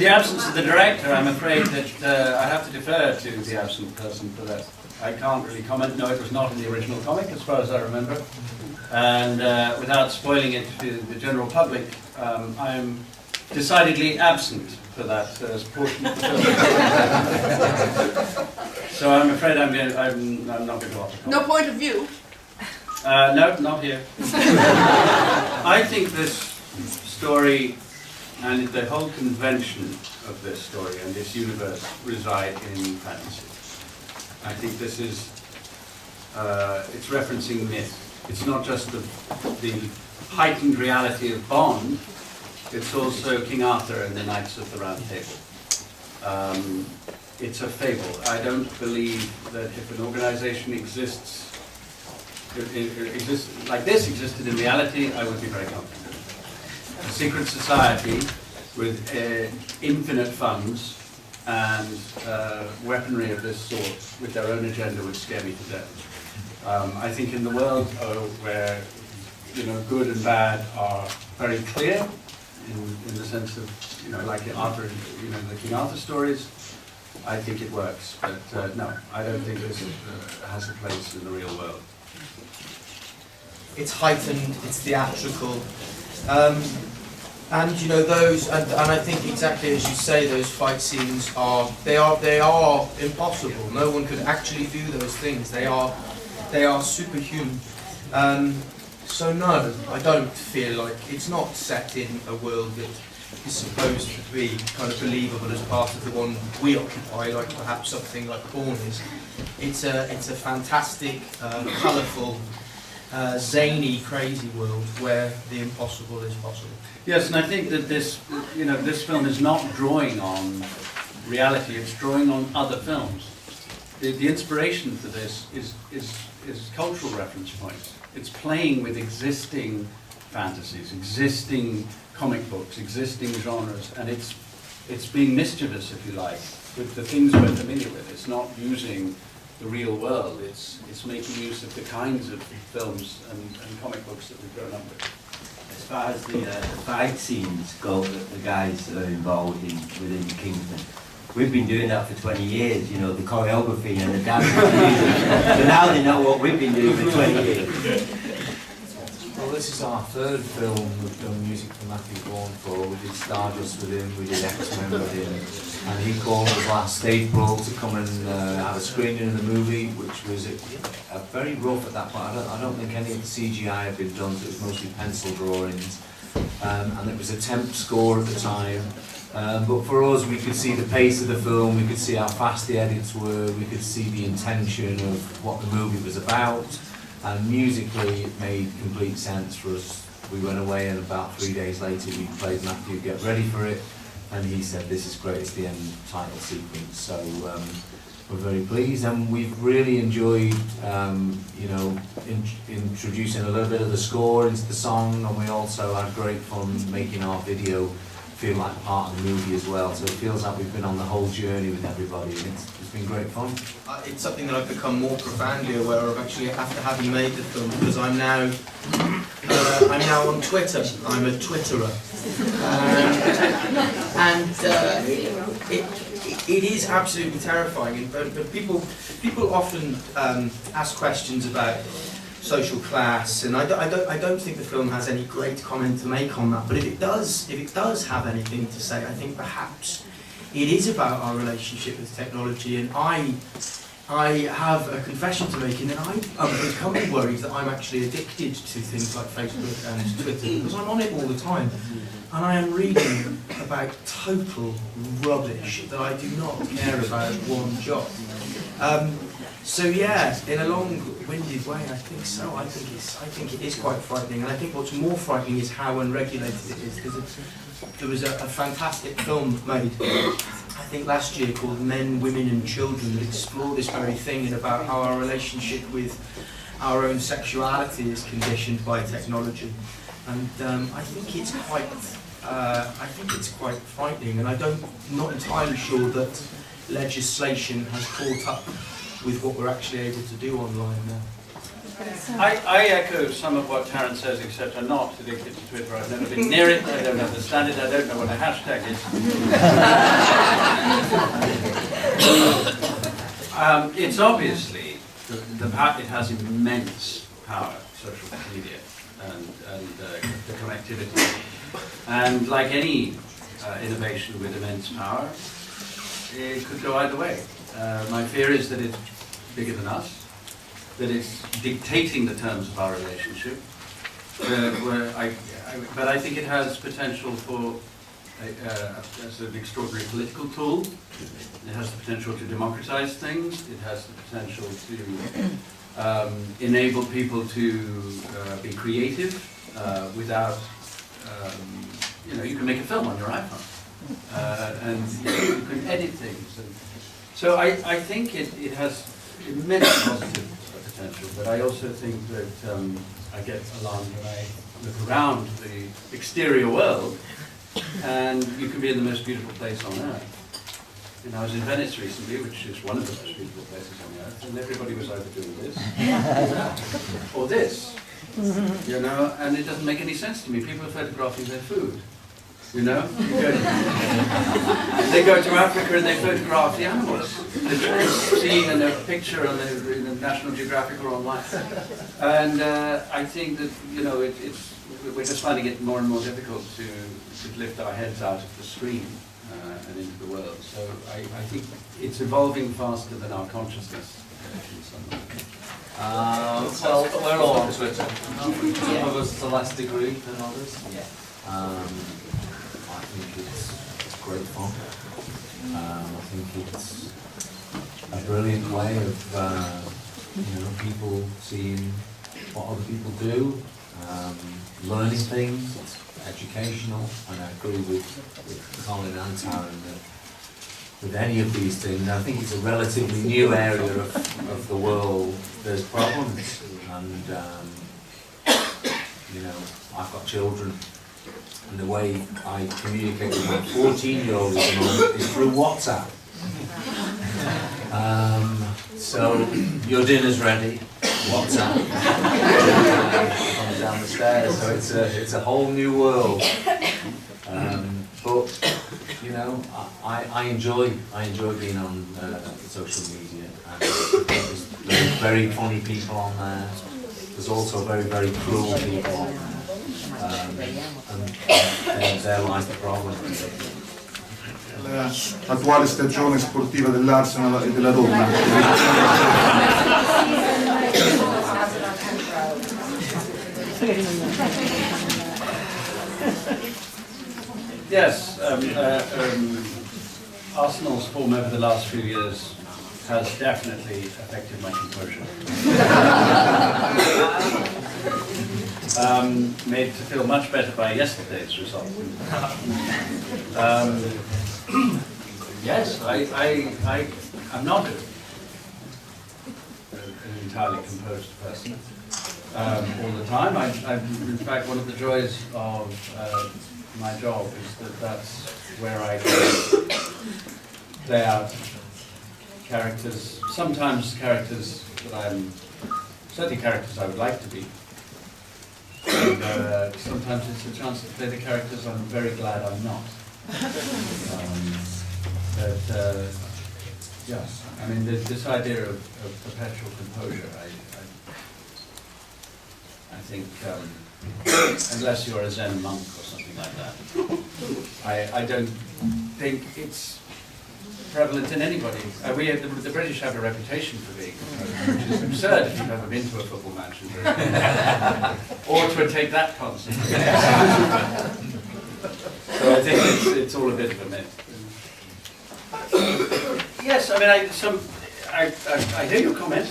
the absence of the director, I'm afraid that I have to defer to the absent person for that. I can't really comment. No, it was not in the original comic, as far as I remember. And without spoiling it to the general public, I'm decidedly absent for that portion of the film. So I'm afraid I'm not going to offer comment. No point of view? No, not here. I think this story and the whole convention of this story and this universe reside in fantasy. I think this is, it's referencing myth. It's not just the heightened reality of Bond, it's also King Arthur and the Knights of the Round Table. It's a fable. I don't believe that if an organization exists like this existed in reality, I would be very confident. A secret society with infinite funds and weaponry of this sort with their own agenda would scare me to death. I think in the world where good and bad are very clear, in the sense of like Arthur, the King Arthur stories, I think it works. But no, I don't think this has a place in the real world. It's heightened, it's theatrical, and those, and I think exactly as you say, those fight scenes are impossible. No one could actually do those things. They are superhuman. So no, I don't feel like it's not set in a world that is supposed to be kind of believable as part of the one we occupy, like perhaps something like Bourne is. It's a fantastic, colourful, zany, crazy world where the impossible is possible. Yes, and I think that this film is not drawing on reality; it's drawing on other films. The inspiration for this is cultural reference points. It's playing with existing fantasies, existing comic books, existing genres, and it's being mischievous, if you like, with the things we're familiar with. It's not using the real world. It's making use of the kinds of films and comic books that we've grown up with. As far as the fight scenes go, the guys that are involved within Kingsman, we've been doing that for 20 years, the choreography and the dance and the music. So now they know what we've been doing for 20 years. Well, this is our third film we've done music for Matthew Vaughn for. We did Stardust with him, we did X-Men with him, and he called us last April to come and have a screening of the movie, which was very rough at that point. I don't think any of the CGI had been done, so it was mostly pencil drawings, and it was a temp score at the time. But for us, we could see the pace of the film, we could see how fast the edits were, we could see the intention of what the movie was about, and musically it made complete sense for us. We went away and about 3 days later we played Matthew Get Ready For It, and he said this is great, it's the end title sequence. So we're very pleased, and we've really enjoyed introducing a little bit of the score into the song, and we also had great fun making our video feel like part of the movie as well. So it feels like we've been on the whole journey with everybody, and it's been great fun. It's something that I've become more profoundly aware of actually after having made the film, because I'm now on Twitter. I'm a Twitterer, and it is absolutely terrifying. But people often ask questions about social class, and I don't think the film has any great comment to make on that. But if it does have anything to say, I think perhaps it is about our relationship with technology. And I have a confession to make in that I'm becoming worried that I'm actually addicted to things like Facebook and Twitter, because I'm on it all the time, and I am reading about total rubbish that I do not care about one jot. So yeah, in a long-winded way, I think so. I think it is quite frightening, and I think what's more frightening is how unregulated it is. Because there was a fantastic film made, I think last year, called Men, Women and Children, that explored this very thing and about how our relationship with our own sexuality is conditioned by technology. And I think it's quite frightening, and I'm not entirely sure that legislation has caught up with what we're actually able to do online now. I echo some of what Taron says, except I'm not addicted to Twitter. I've never been near it. I don't understand it. I don't know what a hashtag is. It's obviously it has immense power, social media, and the connectivity. And like any innovation with immense power, it could go either way. My fear is that it's bigger than us, that it's dictating the terms of our relationship. But I think it has potential for as an extraordinary political tool. It has the potential to democratize things. It has the potential to enable people to be creative without, you can make a film on your iPhone. And you can edit things. And so I think it has immense positive potential, but I also think that I get alarmed when I look around the exterior world, and you can be in the most beautiful place on earth. And I was in Venice recently, which is one of the most beautiful places on earth, and everybody was either doing this or this, and it doesn't make any sense to me. People are photographing their food. They go to Africa and they photograph the animals. They're seeing a picture on the National Geographic or online. And I think that, we're just finding it more and more difficult to lift our heads out of the screen and into the world. So I think it's evolving faster than our consciousness in some way. Well, we're all on Twitter. Some of us to less degree than others. I think it's great fun. I think it's a brilliant way of people seeing what other people do, learning things. It's educational, and I agree with Colin and Taron that with any of these things, I think it's a relatively new area of the world. There's problems, and I've got children. And the way I communicate with my 14-year-old at the moment is through WhatsApp. So, your dinner's ready, WhatsApp. Comes down the stairs, so it's a whole new world. But I enjoy being on social media. And there's very funny people on there. There's also very, very cruel people on there. And there lies the problem. L'attuale stagione sportiva dell'Arsenal e della Roma. Yes, Arsenal's form over the last few years has definitely affected my composure. Made to feel much better by yesterday's result. Yes, I'm not an entirely composed person all the time. In fact, one of the joys of my job is that's where I can play out characters, sometimes characters that certainly characters I would like to be. And sometimes it's a chance to play the characters I'm very glad I'm not. I mean, this idea of perpetual composure, I think, unless you're a Zen monk or something like that, I don't think it's prevalent in anybody. The British have a reputation for being composed, which is absurd if you've ever been to a football match in Britain. Or to take that concert. So I think it's all a bit of a myth. Yes, I mean, I hear your comment.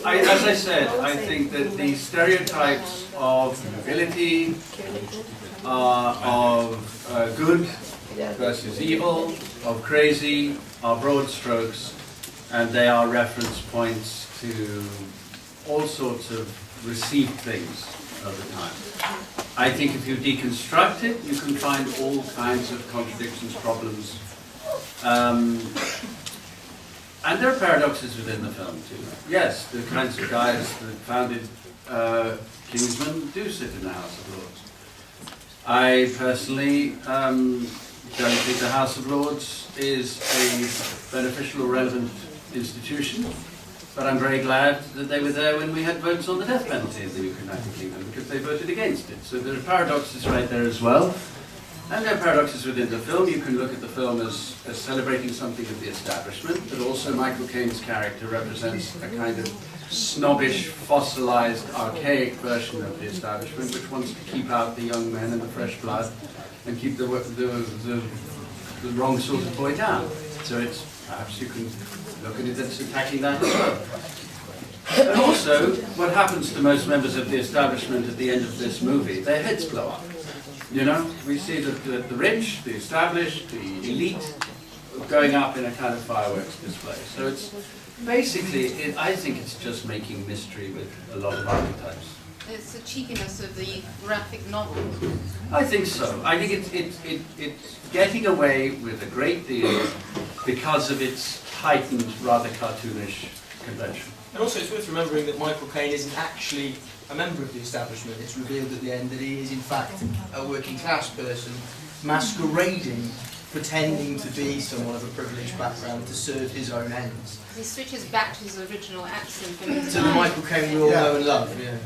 As I said, I think that the stereotypes of nobility, of good versus evil, of crazy, are broad strokes, and they are reference points to all sorts of received things over time. I think if you deconstruct it, you can find all kinds of contradictions, problems. And there are paradoxes within the film too. Yes, the kinds of guys that founded Kingsman do sit in the House of Lords. I personally don't think the House of Lords is a beneficial or relevant institution, but I'm very glad that they were there when we had votes on the death penalty in the United Kingdom, because they voted against it. So there are paradoxes right there as well. And there are paradoxes within the film. You can look at the film as celebrating something of the establishment, but also Michael Caine's character represents a kind of snobbish, fossilized, archaic version of the establishment, which wants to keep out the young men and the fresh blood and keep the wrong sort of boy down. So it's, perhaps you can look at it as attacking that as well. And also, what happens to most members of the establishment at the end of this movie, their heads blow up. You know, we see that the rich, the established, the elite going up in a kind of fireworks display. So it's basically, I think it's just making mystery with a lot of archetypes. It's the cheekiness of the graphic novel. I think so. I think it's getting away with a great deal because of its heightened, rather cartoonish convention. And also it's worth remembering that Michael Caine isn't actually a member of the establishment. It's revealed at the end that he is in fact a working class person masquerading, pretending to be someone of a privileged background to serve his own ends. He switches back to his original accent. To the Michael Caine we all know and love. Yeah.